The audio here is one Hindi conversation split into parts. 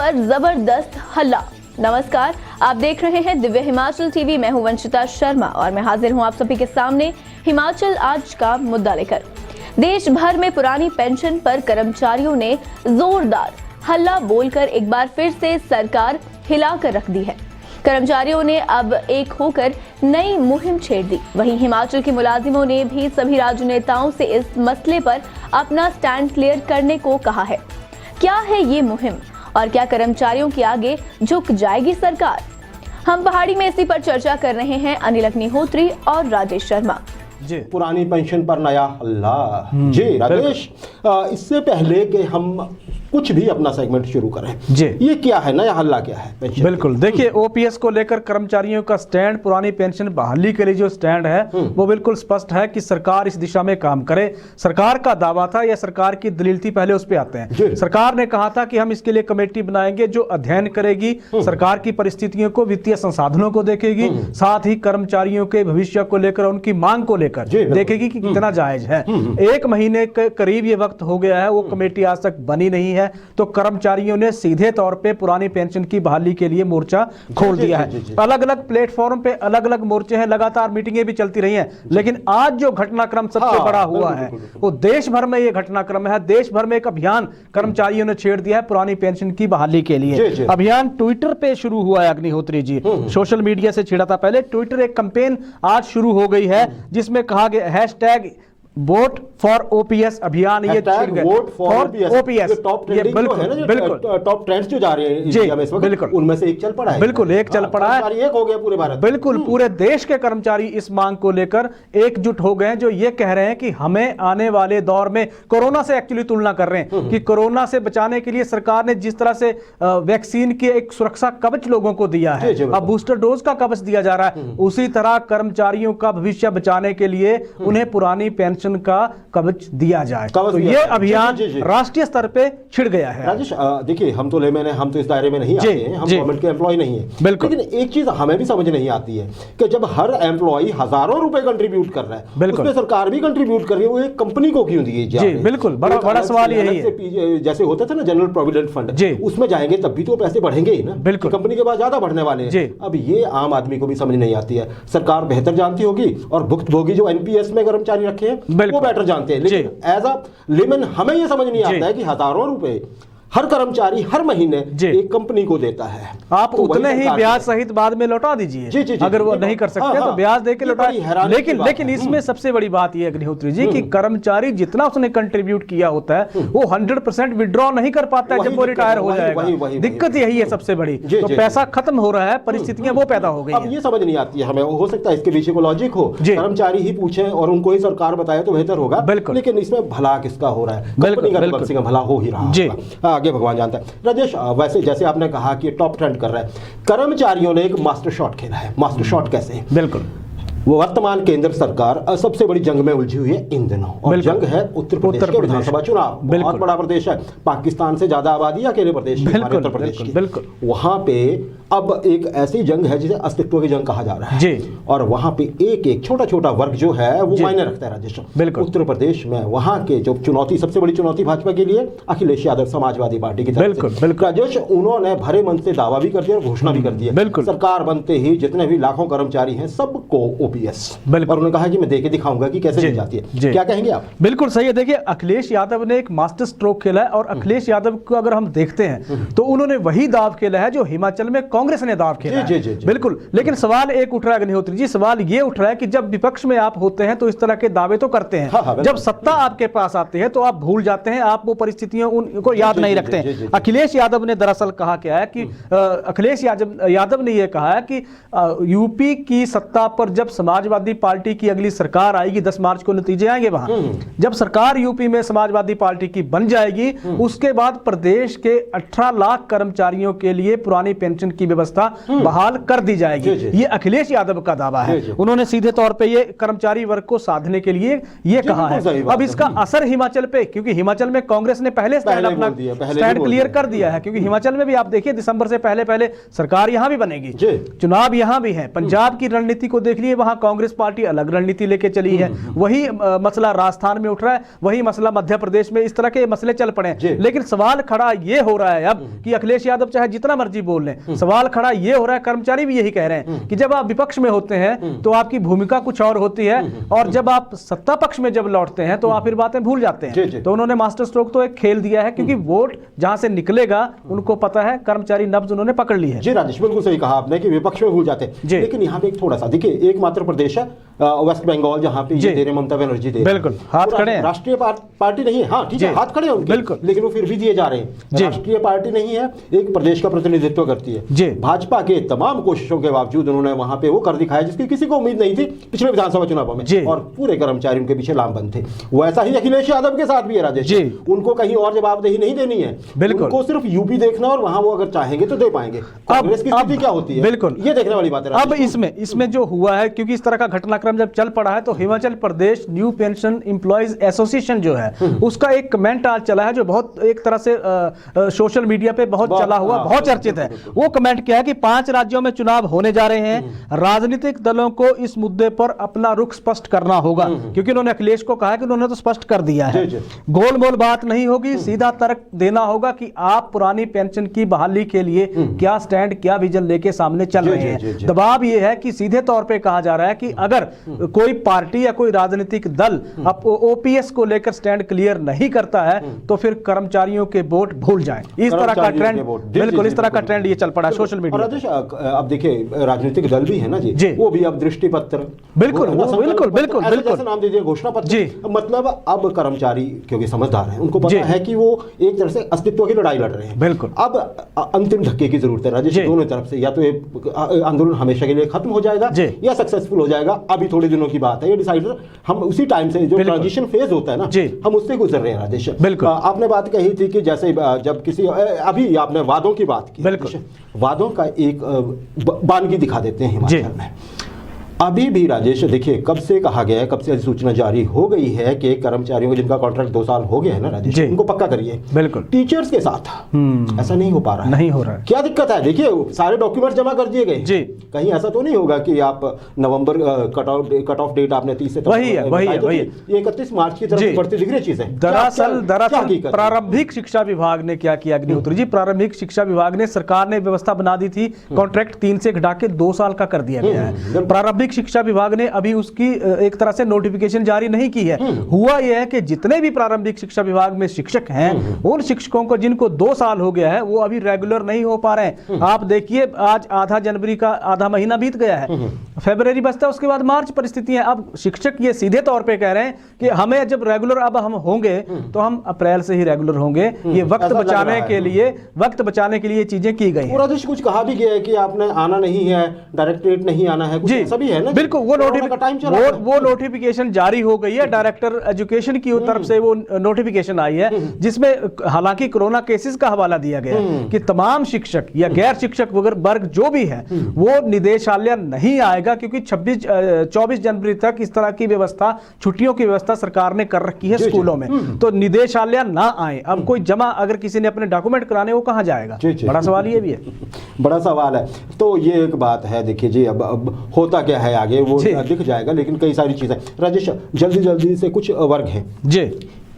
पर जबरदस्त हल्ला। नमस्कार, आप देख रहे हैं दिव्य हिमाचल टीवी। मैं हूं वंशिता शर्मा और मैं हाजिर हूं आप सभी के सामने हिमाचल आज का मुद्दा लेकर। देश भर में पुरानी पेंशन पर कर्मचारियों ने जोरदार हल्ला बोलकर एक बार फिर से सरकार हिलाकर रख दी है। कर्मचारियों ने अब एक होकर नई मुहिम छेड़ दी। वहीं हिमाचल के मुलाजिमों ने भी सभी राजनेताओं से इस मसले पर अपना स्टैंड क्लियर करने को कहा है। क्या है ये मुहिम और क्या कर्मचारियों के आगे झुक जाएगी सरकार? हम पहाड़ी में इसी पर चर्चा कर रहे हैं अनिल अग्निहोत्री और राजेश शर्मा। जी, पुरानी पेंशन पर नया हल्ला। जी राजेश, इससे पहले कि हम कुछ भी अपना सेगमेंट शुरू करें, जी ये क्या है, नया हल्ला क्या है पेंशन? बिल्कुल, देखिए ओपीएस को लेकर कर्मचारियों का स्टैंड, पुरानी पेंशन बहाली के लिए जो स्टैंड है वो बिल्कुल स्पष्ट है कि सरकार इस दिशा में काम करे। सरकार का दावा था या सरकार की दलील थी, पहले उस पर आते हैं। सरकार ने कहा था कि हम इसके लिए कमेटी बनाएंगे जो अध्ययन करेगी, सरकार की परिस्थितियों को, वित्तीय संसाधनों को देखेगी, साथ ही कर्मचारियों के भविष्य को लेकर, उनकी मांग को लेकर देखेगी कि कितना जायज है। 1 महीने के करीब ये वक्त हो गया है, वो कमेटी आज तक बनी नहीं है। तो कर्मचारियों ने सीधे तौर पे पुरानी पेंशन की बहाली के लिए मोर्चा खोल दिया है। अलग अलग प्लेटफॉर्म पे अलग अलग मोर्चे हैं, लगातार मीटिंगें भी चलती रही हैं, लेकिन आज जो घटनाक्रम सबसे बड़ा हुआ है वो देश भर में ये घटनाक्रम है। देश भर में एक अभियान कर्मचारियों ने छेड़ दिया है पुरानी पेंशन की बहाली के लिए। अभियान ट्विटर पे शुरू हुआ है अग्निहोत्री जी, सोशल मीडिया से छेड़ा था पहले। ट्विटर एक कैंपेन आज शुरू हो गई है जिसमें कहा गया हैशटैग वोट फॉर ओपीएस अभियान। ये vote for OPS top trending है ना, बिल्कुल टॉप ट्रेंड्स जो जा रहे हैं इंडिया में इस वक्त, बिल्कुल उनमें से एक चल पड़ा है। बिल्कुल एक चल पड़ा है, एक हो गया पूरे भारत। बिल्कुल पूरे देश के कर्मचारी इस मांग को लेकर एकजुट हो गए हैं, जो ये कह रहे हैं कि हमें आने वाले दौर में कोरोना से एक्चुअली तुलना कर रहे हैं कि कोरोना से बचाने के लिए सरकार ने जिस तरह से वैक्सीन की एक सुरक्षा कवच लोगों को दिया है, अब बूस्टर डोज का कवच दिया जा रहा है, उसी तरह कर्मचारियों का भविष्य बचाने के लिए उन्हें पुरानी पेंशन का कवच दिया जाए। तो ये अभियान राष्ट्रीय स्तर पे छिड़ गया है। राजेश, देखिए हम तो लेमैन हैं, हम तो इस दायरे में नहीं आते हैं, हम गवर्नमेंट के एम्प्लॉय नहीं है। लेकिन एक चीज हमें भी समझ नहीं आती है कि जब हर एम्प्लॉय हजारों रुपए कंट्रीब्यूट कर रहा है, उसमें सरकार भी कंट्रीब्यूट कर रही है, वो एक कंपनी को क्यों दिए जाए? बिल्कुल बड़ा सवाल यही है। जैसे होता था ना जनरल प्रोविडेंट फंड, उसमें जाएंगे तब भी तो पैसे बढ़ेंगे ही ना, बिल्कुल कंपनी के पास ज्यादा बढ़ने वाले हैं। अब ये आम आदमी को भी समझ नहीं आती है। सरकार बेहतर जानती होगी और भुक्तभोगी जो एनपीएस में कर्मचारी रखे हैं वो बेटर जानते हैं, लेकिन एज अ लेमन हमें यह समझ नहीं आता है कि हजारों रुपए हर कर्मचारी हर महीने एक कंपनी को देता है। आप तो उतने ही ब्याज सहित बाद में लौटा दीजिए, अगर वो नहीं कर सकते तो ब्याज देके लौटा। लेकिन इसमें सबसे बड़ी बात यह अग्निहोत्री जी कि कर्मचारी जितना उसने कंट्रीब्यूट किया होता है वो 100% विड्रॉ नहीं कर पाता है जब वो रिटायर हो जाएगा। दिक्कत यही है सबसे बड़ी। तो पैसा खत्म हो रहा है, परिस्थितियां वो पैदा हो गई। अब ये समझ नहीं आती है हमें। हो सकता है इसके पीछे को लॉजिक हो, कर्मचारी ही पूछे और उनको ही सरकार बताए तो बेहतर होगा, लेकिन इसमें भला किसका हो रहा है? कंपनी का कम से कम भला हो ही रहा है, आगे भगवान जानता है। राजेश, वैसे जैसे आपने कहा कि टॉप ट्रेंड कर रहा है, कर्मचारियों ने एक मास्टर शॉट खेला है। मास्टर शॉट कैसे? बिल्कुल वो वर्तमान केंद्र सरकार सबसे बड़ी जंग में उलझी हुई है इन दिनों, और जंग है उत्तर प्रदेश के विधानसभा चुनाव। बहुत बड़ा प्रदेश है, पाकिस्तान से ज्यादा आबादी अकेले प्रदेश उत्तर प्रदेश की। बिल्कुल वहां पे अब एक ऐसी जंग है जिसे अस्तित्व की जंग कहा जा रहा है, और वहां पे एक एक छोटा छोटा वर्ग जो है वो मायने रखता है। राजेश, उत्तर प्रदेश में वहां के जो चुनौती, सबसे बड़ी चुनौती भाजपा के लिए अखिलेश यादव समाजवादी पार्टी की तरफ से। राजेश, उन्होंने भरे मन से दावा भी कर दिया और घोषणा भी कर दी है, सरकार बनते ही जितने भी लाखों कर्मचारी हैं सबको ओपीएस, और उन्होंने कहा कि मैं देके दिखाऊंगा कि कैसे दी जाती है। क्या कहेंगे आप? बिल्कुल सही है। देखिए अखिलेश यादव ने एक मास्टर स्ट्रोक खेला है, और अखिलेश यादव को अगर हम देखते हैं तो उन्होंने वही दाव खेला है जो हिमाचल में कांग्रेस ने दाव खेला है। बिल्कुल, लेकिन सवाल एक उठ रहा है अग्निहोत्री जी, सवाल ये उठ रहा है कि जब विपक्ष में आप होते हैं तो इस तरह के दावे तो करते हैं, जब सत्ता आपके पास आती है तो आप भूल जाते हैं, आप वो परिस्थितियों उनको याद नहीं रखते हैं। अखिलेश यादव ने दरअसल कहा क्या है कि अखिलेश यादव ने यह कहा है कि यूपी की सत्ता पर जब समाजवादी पार्टी की अगली सरकार आएगी, 10 मार्च को नतीजे आएंगे वहां, जब सरकार यूपी में समाजवादी पार्टी की बन जाएगी, उसके बाद प्रदेश के 18 लाख कर्मचारियों के लिए पुरानी पेंशन की व्यवस्था बहाल कर दी जाएगी। ये अखिलेश यादव का दावा है। उन्होंने सीधे तौर पे ये कर्मचारी वर्ग को साधने के लिए ये कहा है। अब इसका असर हिमाचल पे, क्योंकि हिमाचल में कांग्रेस ने पहले अपना स्टैंड क्लियर कर दिया है, क्योंकि हिमाचल में भी आप देखिए दिसंबर से पहले सरकार यहां भी बनेगी, चुनाव यहां भी है। पंजाब की रणनीति को देख लिए, वहां कांग्रेस पार्टी अलग रणनीति लेके चली है। वही मसला राजस्थान में उठ रहा है, वही मसला मध्य प्रदेश में, इस तरह के मसले चल पड़े हैं। लेकिन सवाल खड़ा ये हो रहा है अब कि अखिलेश यादव चाहे जितना मर्जी बोल लें, सवाल खड़ा ये हो रहा है, कर्मचारी भी यही कह रहे हैं कि जब आप विपक्ष में होते हैं तो आपकी भूमिका कुछ और होती है, और जब आप सत्ता पक्ष में जब लौटते हैं तो आप फिर बातें भूल जाते हैं। तो उन्होंने मास्टर स्ट्रोक तो एक खेल दिया है, क्योंकि वोट जहां से निकलेगा उनको पता है, कर्मचारी नब्ज उन्होंने पकड़ ली है। जी राजेश, बिल्कुल सही कहा आपने कि विपक्ष में भूल जाते हैं। लेकिन यहाँ पे एक थोड़ा सा देखिए, एकमात्र प्रदेश है वेस्ट बंगाल जहाँ पे ये दे रहे ममता बनर्जी दे, बिल्कुल हाथ खड़े हैं, राष्ट्रीय पार्टी नहीं है। हाँ ठीक है, हाथ खड़े हैं उनके, बिल्कुल, लेकिन वो फिर भी दिए जा रहे हैं। राष्ट्रीय पार्टी नहीं है, एक प्रदेश का प्रतिनिधित्व करती है। भाजपा के तमाम कोशिशों के बावजूद उन्होंने वहां पे वो कर दिखाया जिसकी किसी को उम्मीद नहीं थी पिछले विधानसभा चुनाव में, और पूरे कर्मचारी उनके पीछे लामबंद थे। वैसा ही अखिलेश यादव के साथ भी है राजेश, उनको कहीं और जवाबदेही नहीं देनी है, उनको सिर्फ यूपी देखना, और वहां वो अगर चाहेंगे तो दे पाएंगे। कांग्रेस की स्थिति क्या होती है, बिल्कुल ये देखने वाली बात है। अब इसमें जो हुआ है, क्योंकि इस तरह का घटनाक्रम जब चल पड़ा है, तो Himachal Pradesh new pension employees association जो है उसका एक कमेंट आज चला है, जो बहुत एक तरह से सोशल मीडिया पे बहुत चला हुआ, बहुत चर्चित है। वो कमेंट क्या है कि 5 राज्यों में चुनाव होने जा रहे हैं, राजनीतिक दलों को इस मुद्दे पर अपना रुख स्पष्ट करना होगा, क्योंकि उन्होंने अखिलेश को कहा है कि उन्होंने तो स्पष्ट कर दिया है, गोलमोल बात नहीं होगी, सीधा तर्क देना होगा कि आप पुरानी पेंशन की बहाली के लिए क्या स्टैंड, क्या विजन लेके सामने चल रहे हैं। दबाव यह है कि सीधे तौर पे कहा जा रहा है कि अगर कोई पार्टी या कोई राजनीतिक दल अब ओपीएस को लेकर स्टैंड क्लियर नहीं करता है तो फिर कर्मचारियों के वोट भूल जाएं। इस तरह का ट्रेंड, बिल्कुल इस तरह का ट्रेंड ये चल पड़ा सोशल मीडिया। अब देखिए राजनीतिक दल भी है ना जी, वो भी अब दृष्टि पत्र, बिल्कुल बिल्कुल नाम दीजिए, घोषणा पत्र, मतलब अब कर्मचारी क्योंकि समझदार हैं, उनको पता है कि वो एक तरह से अस्तित्व की लड़ाई लड़ रहे हैं। बिल्कुल अब अंतिम धक्के की जरूरत है राजेश, दोनों तरफ से, या तो ये आंदोलन हमेशा के लिए खत्म हो जाएगा या सक्सेसफुल हो जाएगा। अभी थोड़े दिनों की बात है, ये डिसाइडर हम उसी टाइम से, जो ट्रांजिशन फेज होता है ना, हम उससे गुजर रहे हैं राजेश। आपने बात कही थी कि जैसे जब किसी, अभी आपने वादों की बात की, वादों का एक बानगी दिखा देते हैं हिमाचल में। अभी भी राजेश देखिए, कब से कहा गया है, कब से सूचना जारी हो गई है कि कर्मचारियों को जिनका कॉन्ट्रैक्ट 2 साल हो गया है ना राजेश, उनको पक्का करिए। बिल्कुल टीचर्स के साथ ऐसा नहीं हो पा रहा है, नहीं हो रहा है। क्या दिक्कत है? देखिए सारे डॉक्यूमेंट जमा कर दिए गए, कहीं ऐसा तो नहीं होगा कि आप नवंबर कट ऑफ डेट आपने 30 सितंबर, वही 31 मार्च की तरफ बढ़ती दिख रही चीज है। दरअसल प्रारंभिक शिक्षा विभाग ने क्या किया अग्निहोत्री जी, प्रारंभिक शिक्षा विभाग ने, सरकार ने व्यवस्था बना दी थी, कॉन्ट्रैक्ट 3 से घटा के 2 साल का कर दिया गया है। प्रारंभिक शिक्षा विभाग ने अभी उसकी एक तरह से नोटिफिकेशन जारी नहीं की है। हुआ यह है कि जितने भी प्रारंभिक शिक्षा विभाग में शिक्षक हैं, उन शिक्षकों को जिनको 2 साल हो गया है, वो अभी रेगुलर नहीं हो पा रहे हैं। आप देखिए आज आधा जनवरी का आधा महीना बीत गया है, फरवरी बचता है, उसके बाद मार्च परिस्थितियां। अब शिक्षक ये सीधे तौर पे कह रहे हैं कि हमें जब रेगुलर अब हम होंगे तो हम अप्रैल से ही रेगुलर होंगे। ये वक्त बचाने के लिए चीजें की गई हैं। कुछ कहा भी गया है कि आपने आना नहीं है, डायरेक्टरेट नहीं आना है, कुछ सभी है ना। बिल्कुल वो नोटिफिकेशन जारी हो गई है, डायरेक्टर एजुकेशन की तरफ से वो नोटिफिकेशन आई है, जिसमें हालांकि कोरोना केसेस का हवाला दिया गया कि तमाम शिक्षक या गैर शिक्षक वर्ग जो भी है वो निदेशालय नहीं आएगा, क्योंकि 24 जनवरी तक इस तरह की व्यवस्था, छुट्टियों की व्यवस्था सरकार ने कर रखी है स्कूलों में, तो निदेशालय ना आए। अब कोई जमा अगर किसी ने अपने डॉक्यूमेंट कराने, वो कहां जाएगा? बड़ा सवाल ये भी है, बड़ा सवाल है। तो ये एक बात है, देखिए जी अब होता क्या है आगे वो दिख जाएगा, लेकिन कई सारी चीजें राजेश, जल्दी से कुछ वर्ग हैं जी,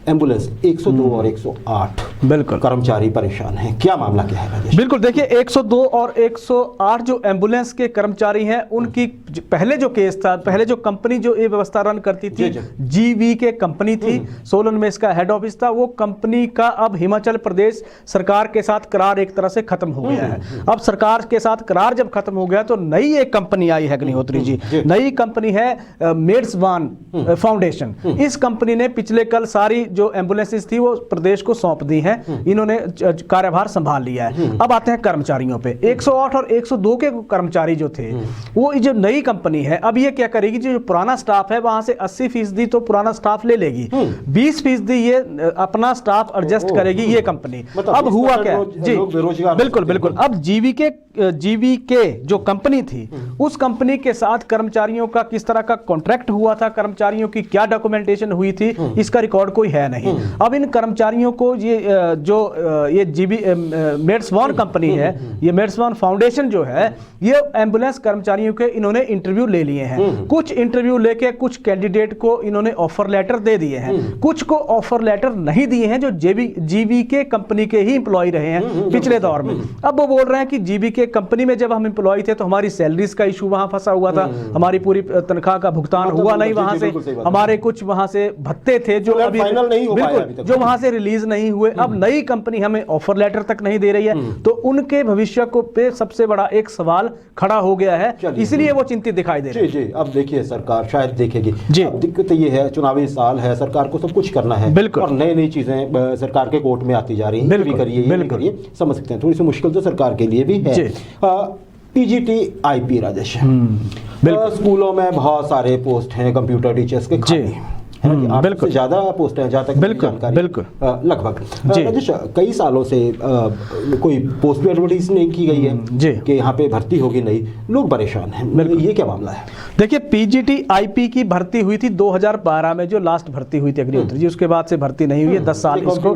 एम्बुलेंस 102 और 108, बिल्कुल कर्मचारी परेशान हैं, क्या मामला क्या है राजेश? बिल्कुल देखिए, 102 और 108 जो एम्बुलेंस के कर्मचारी हैं, उनकी पहले जो केस था, पहले जो कंपनी जो ये व्यवस्था रन करती थी, जीवी के कंपनी थी, सोलन में इसका हेड ऑफिस था, वो कंपनी का अब हिमाचल प्रदेश सरकार के साथ करार एक तरह से खत्म हो गया है। अब सरकार के साथ करार जब खत्म हो गया तो नई एक कंपनी आई है अग्निहोत्री जी, नई कंपनी है मेड्स वन फाउंडेशन। इस कंपनी ने पिछले कल सारी जो एम्बुलेंसेस थी वो प्रदेश को सौंप दी हैं, इन्होंने कार्यभार संभाल लिया है। अब आते हैं कर्मचारियों पे। 108 और 102 के कर्मचारी जो थे, वो जो नई कंपनी है अब ये क्या करेगी, जो पुराना स्टाफ है वहां से 80% तो पुराना स्टाफ ले लेगी, 20% ये अपना स्टाफ एडजस्ट करेगी ये कंपनी। अब हुआ क्या जी, बिल्कुल बिल्कुल। अब जीवीके जो कंपनी थी, उस कंपनी के साथ कर्मचारियों का किस तरह का कॉन्ट्रैक्ट हुआ था, कर्मचारियों की क्या डॉक्यूमेंटेशन हुई थी, इसका रिकॉर्ड कोई है नहीं। अब इन कर्मचारियों को ये मेड्सवान कंपनी है, ये मेड्सवान फाउंडेशन जो है, ये एम्बुलेंस कर्मचारियों के इन्होंने इंटरव्यू ले लिए हैं। कुछ इंटरव्यू लेके कुछ कैंडिडेट को इन्होंने ऑफर लेटर दे दिए हैं, कुछ को ऑफर लेटर नहीं दिए हैं जो जीवीके कंपनी के ही एम्प्लॉय रहे हैं पिछले दौर में। अब वो बोल रहे हैं कि जीवीके कंपनी में जब हम एम्प्लॉय थे तो हमारी सैलरीज का इशू वहां फंसा हुआ था, हमारी पूरी तनख्वाह का भुगतान हुआ नहीं वहां से, हमारे कुछ वहां से भत्ते थे जो अभी फाइनल नहीं हो पाया, जो वहां से रिलीज नहीं हुए। अब नई कंपनी हमें ऑफर लेटर तक नहीं दे रही है, तो उनके भविष्य को पे सबसे बड़ा एक सवाल खड़ा हो गया है, इसलिए वो चिंतित दिखाई दे रही है। जी, अब देखिए सरकार शायद देखेगी जी। दिक्कत ये है, चुनावी साल है, सरकार को सब कुछ करना है, बिल्कुल, और नई चीजें सरकार के कोर्ट में आती जा रही हैं, ये करिए, समझ सकते हैं। थोड़ी सी मुश्किल तो सरकार के लिए भी है। पीजीटी आईपी राजेश, स्कूलों में बहुत सारे पोस्ट हैं कंप्यूटर टीचर्स के खाली, बिल्कुल ज्यादा पोस्ट है जहाँ तक जानकारी, बिल्कुल लगभग। राजेश, कई सालों से कोई पोस्ट भी एडवर्टाइज नहीं की गई है कि यहाँ पे भर्ती होगी नहीं, लोग परेशान हैं, ये क्या मामला है? देखिए, पीजीटी आईपी की भर्ती हुई थी 2012 में, जो लास्ट भर्ती हुई थी अग्निहोत्री जी, उसके बाद से भर्ती नहीं हुई है। 10 साल इसको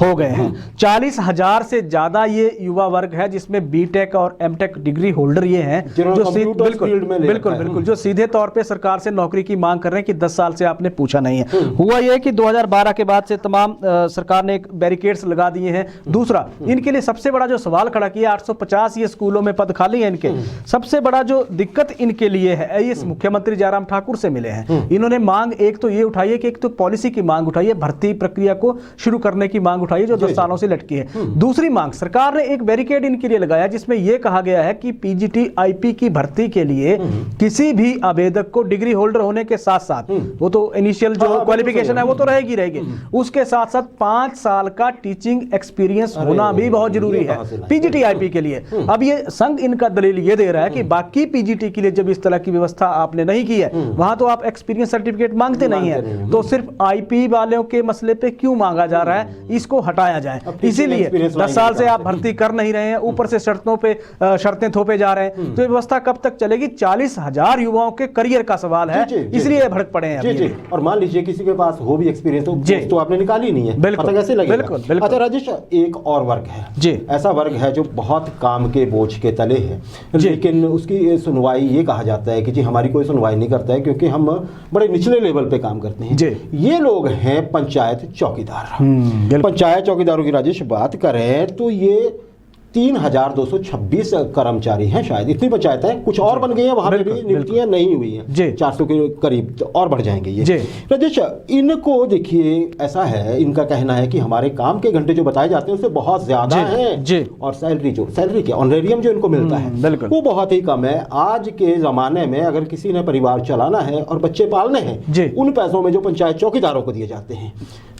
हो गए हैं। 40,000 से ज्यादा ये युवा वर्ग है जिसमें बीटेक और एमटेक डिग्री होल्डर ये हैं, जो बिल्कुल जो सीधे तौर पे सरकार से नौकरी की मांग कर रहे हैं कि 10 साल से आपने पूछा नहीं है। हुआ यह कि 2012 के बाद से तमाम सरकार ने एक बैरिकेड्स लगा दिए हैं। दूसरा, इनके लिए सबसे बड़ा जो सवाल खड़ा किया, 850 ये स्कूलों में पद खाली हैं इनके। सबसे बड़ा जो दिक्कत इनके लिए है, ये मुख्यमंत्री जयराम ठाकुर से मिले हैं। इन्होंने मांग एक तो ये उठाई है कि एक तो पॉलिसी की मांग उठाई है, भर्ती प्रक्रिया को शुरू करने की मांग उठाई है जो 10 सालों से लटकी है। दूसरी मांग, सरकार ने एक बैरिकेड इनके लिए लगाया जिसमें यह कहा गया है कि पीजीटी आईपी की भर्ती के लिए किसी भी आवेदक को डिग्री होल्डर होने के साथ साथ, वो तो इनिशियल जो क्वालिफिकेशन है वो तो रहेगी, उसके साथ साथ 5 साल का टीचिंग एक्सपीरियंस होना भी बहुत जरूरी है पीजीटी आईपी के लिए। अब ये संघ इनका दलील ये दे रहा है कि बाकी पीजीटी के लिए जब इस तरह की व्यवस्था आपने नहीं की है, वहां तो आप एक्सपीरियंस सर्टिफिकेट मांगते नहीं है, तो सिर्फ आईपी वालों के मसले पे क्यों मांगा जा रहा है, इसको हटाया जाए। इसीलिए 10 साल से आप भर्ती कर नहीं रहे हैं, ऊपर से शर्तें थोपे जा रहे हैं, तो ये व्यवस्था कब तक चलेगी? 40,000 युवाओं के करियर का सवाल है, इसलिए भड़क पड़े हैं। और मान लीजिए किसी के पास हो भी एक्सपीरियंस तो आपने निकाली नहीं है, पता कैसे लगेगा? बिल्कुल। अच्छा राजेश, एक और वर्ग है जी, ऐसा वर्ग है जो बहुत काम के बोझ के तले है, लेकिन उसकी सुनवाई, ये कहा जाता है कि जी हमारी कोई सुनवाई नहीं करता है क्योंकि हम बड़े निचले लेवल पे काम करते हैं। ये लोग हैं पंचायत चौकीदार। पंचायत चौकीदारों की राजेश बात करें तो ये 3,226 कर्मचारी हैं, शायद इतनी पंचायत है, कुछ और बन गई हैं, वहां पे भी नियुक्तियां नहीं हुई हैं, 400 के करीब तो और बढ़ जाएंगे ये। राजेश, इनको देखिए, ऐसा है, इनका कहना है कि हमारे काम के घंटे जो बताए जाते हैं उससे बहुत ज्यादा हैं, और सैलरी क्या ऑनरेरियम जो इनको मिलता है वो बहुत ही कम है। आज के जमाने में अगर किसी ने परिवार चलाना है और बच्चे पालने हैं, उन पैसों में जो पंचायत चौकीदारों को दिए जाते हैं,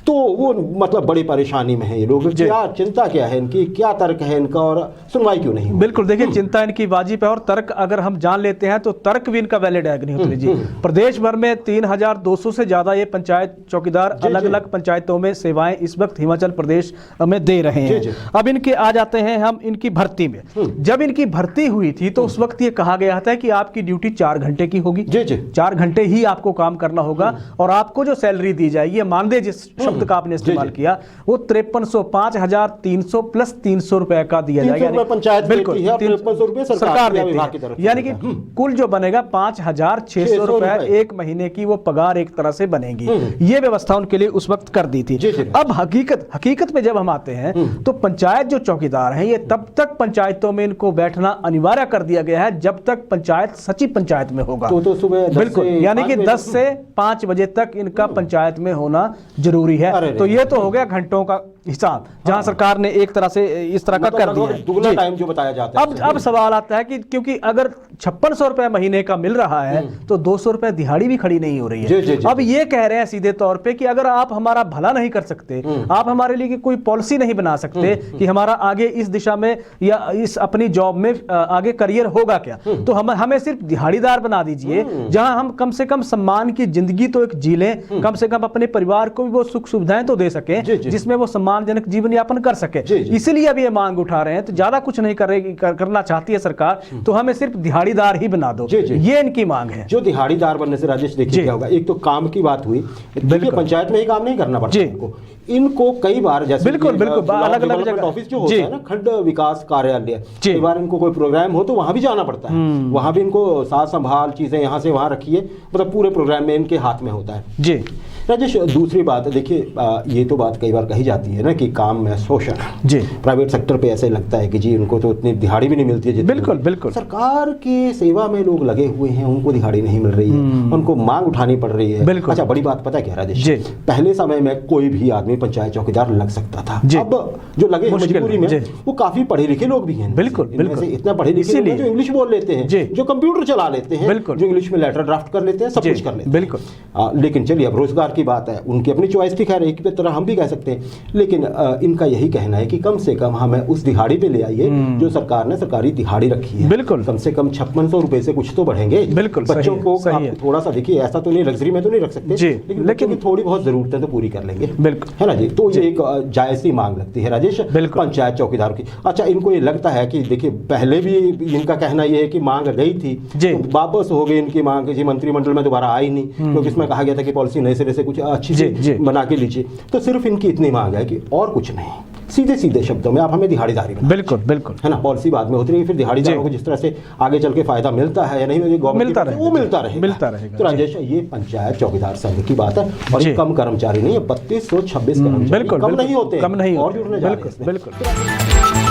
तो वो मतलब बड़ी परेशानी में है ये लोग। क्या चिंता क्या है इनकी, क्या तर्क है इनका, और सुनवाई क्यों नहीं? बिल्कुल, देखिए, चिंता इनकी वाजिब है, और तर्क अगर हम जान लेते हैं तो तर्क भी इनका वैलिड है अग्निहोत्री जी। प्रदेश भर में 3,200 से ज्यादा ये पंचायत चौकीदार अलग अलग पंचायतों में सेवाएं इस वक्त हिमाचल प्रदेश में दे रहे हैं। अब इनके आ जाते हैं हम इनकी भर्ती में। जब इनकी भर्ती हुई थी तो उस वक्त ये कहा गया था कि आपकी ड्यूटी 4 घंटे की होगी, 4 घंटे ही आपको काम करना होगा, और आपको जो सैलरी दी जाएगी, मानदेय जिस शब्द का आपने इस्तेमाल किया, वो 5300, 5,300 प्लस 300 रुपए का दिया जाएगा। पंचायत बिल्कुल 300 रुपए सरकार देती है, यानी कि कुल जो बनेगा 5,600 रुपए एक महीने की वो पगार एक तरह से बनेगी। ये व्यवस्था उनके लिए उस वक्त कर दी थी। अब हकीकत में जब हम आते हैं तो पंचायत जो चौकीदार हैं, ये तब तक पंचायतों में इनको बैठना अनिवार्य कर दिया गया है जब तक पंचायत सचिव पंचायत में होगा। तो सुबह बिल्कुल, यानी कि 10 से 5 बजे तक इनका पंचायत में होना जरूरी है। तो ये तो हो गया घंटों का हिसाब, जहां सरकार ने एक तरह से इस तरह का कर दिया है। दुगना टाइम जो बताया जाता है। अब सवाल आता है कि क्योंकि अगर 5600 रुपए महीने का मिल रहा है तो 200 रुपए दिहाड़ी भी खड़ी नहीं हो रही है। अब ये कह रहे हैं सीधे तौर पे कि अगर आप हमारा भला नहीं कर सकते, आप हमारे लिए कोई पॉलिसी नहीं बना सकते कि हमारा आगे इस दिशा में या इस अपनी जॉब में आगे करियर होगा क्या, तो हमें सिर्फ दिहाड़ीदार बना दीजिए, जहां हम कम से कम सम्मान की जिंदगी तो एक जी लें, कम से कम अपने परिवार को भी वो सुख सुविधाएं तो दे सके जिसमें वो सम्मानजनक जीवन यापन कर सके। इसलिए अब ये मांग उठा रहे हैं। तो ज्यादा कुछ नहीं करना चाहती है सरकार, तो हमें सिर्फ दिहाड़ीदार ही बना दो, ये इनकी मांग है। जो दिहाड़ीदार बनने से राजेश देखिए क्या होगा, एक तो काम की बात हुई, देखिए पंचायत में ही काम नहीं करना पड़ता इनको कई बार, जैसे बिल्कुल अलग अलग जगह ऑफिस जो होता है ना, खंड विकास कार्यालय, कई बार इनको कोई प्रोग्राम हो तो वहां भी जाना पड़ता है, वहां भी इनको साथ संभाल चीजें यहाँ से वहां रखिए, मतलब पूरे प्रोग्राम में इनके हाथ में होता है। जी राजेश, दूसरी बात देखिए, ये तो बात कई बार कही जाती है ना कि काम में शोषण जी, प्राइवेट सेक्टर पे ऐसे लगता है कि जी उनको तो उतनी दिहाड़ी भी नहीं मिलती है। बिल्कुल सरकार की सेवा में लोग लगे हुए हैं, उनको दिहाड़ी नहीं मिल रही है, उनको मांग उठानी पड़ रही है। अच्छा, बड़ी बात पता है क्या राजेश, पहले समय में कोई भी आदमी पंचायत चौकीदार लग सकता था, अब जो लगे मजबूरी में वो काफी पढ़े लिखे लोग भी हैं। बिल्कुल इतना पढ़े लिखे लोग जो इंग्लिश बोल लेते हैं, जो कंप्यूटर चला लेते हैं, जो इंग्लिश में लेटर ड्राफ्ट कर लेते हैं, सब कुछ कर लेते हैं। बिल्कुल लेकिन चलिए, अब रोजगार की बात है, उनकी अपनी चॉइस थी, खैर एक तरह हम भी कह सकते हैं, लेकिन इनका यही कहना है कि कम से कम हमें उस दिहाड़ी पे ले आइए जो सरकार ने सरकारी दिहाड़ी रखी है। बिल्कुल कम से कम 5600 रुपए से कुछ तो बढ़ेंगे। बिल्कुल बच्चों को आप थोड़ा सा देखिए, ऐसा तो नहीं लग्जरी में तो नहीं रख सकते, लेकिन थोड़ी बहुत जरूरतें तो पूरी कर लेंगे। बिल्कुल है ना जी, तो ये एक जायज सी मांग लगती है राजेश पंचायत चौकीदार की। अच्छा, इनको ये लगता है कि देखिए पहले भी इनका कहना ये है कि मांग गई थी, वापस हो गई इनकी मांग, जी मंत्रिमंडल में दोबारा आई नहीं, क्योंकि इसमें कहा गया था कि पॉलिसी नए सिरे से कुछ अच्छी बना के लीजिए। तो सिर्फ इनकी इतनी मांग है कि और कुछ नहीं, सीधे सीधे शब्दों में आप हमें दिहाड़ीदारी बनाओ। बिल्कुल है ना, पॉलिसी बाद में होती रही, फिर दिहाड़ीदारों को जिस तरह से आगे चल के फायदा मिलता है या नहीं गवर्नमेंट वो मिलता रहेगा। तो राजेश, ये पंचायत चौकीदार संघ की बात है, और ये कम कर्मचारी नहीं है, 3226 कर्मचारी कम नहीं होते, और जुड़ने जा रहे हैं। बिल्कुल